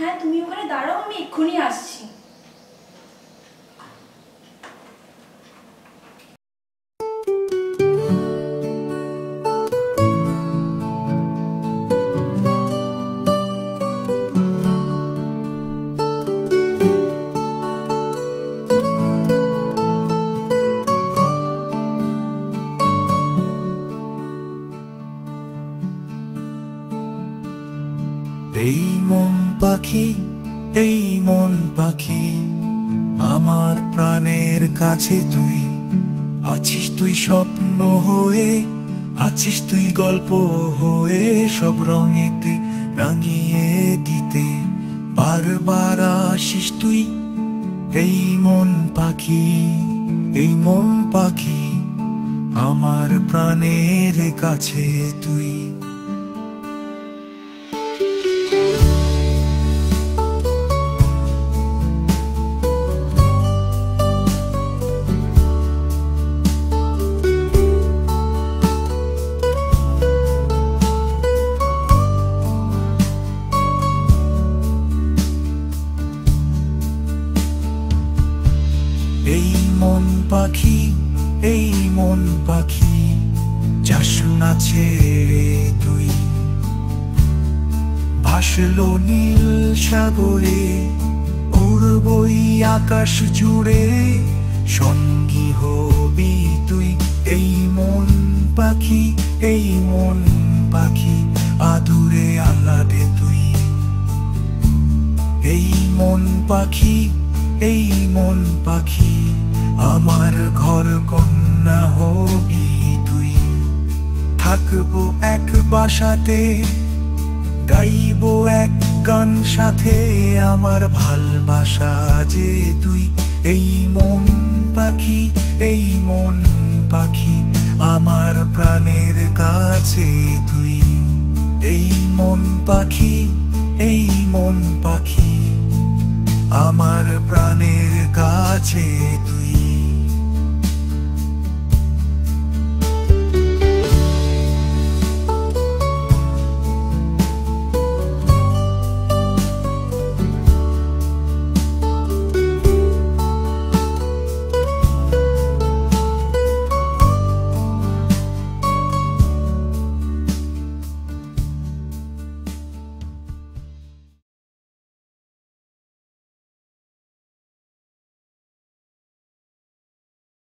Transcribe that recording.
হ্যাঁ, তুমি ওখানে দাঁড়াও, আমি এক্ষুনি আসছি। এই মন পাখি, এই মন পাখি, আমার প্রাণের কাছে তুই আছিস। তুই স্বপ্ন হয়ে আছিস, তুই গল্প হয়ে সব রঙেতে রাঙিয়ে দিতে বারবার আসিস তুই। এই মন পাখি, এই মন পাখি, আমার প্রাণের কাছে তুই। এই মন পাখি, এই মন পাখি, যাস না ছেড়ে তুই। ভাসলো নীল সাগরে, উড়বই আকাশ জুড়ে, সঙ্গী হবি তুই। এই মন পাখি, এই মন পাখি, আদুরে আহ্লাদে তুই। এই মন পাখি, এই মন পাখি, আমার ঘর কন্যা হবি তুই। থাকবো এক বাসাতে, গাইবো এক গান সাথে, আমার ভালোবাসা যে তুই। এই মন পাখি, এই মন পাখি, আমার প্রাণের কাছে তুই। এই মন পাখি, এই মন পাখি, আমার প্রাণের কাছে তুই।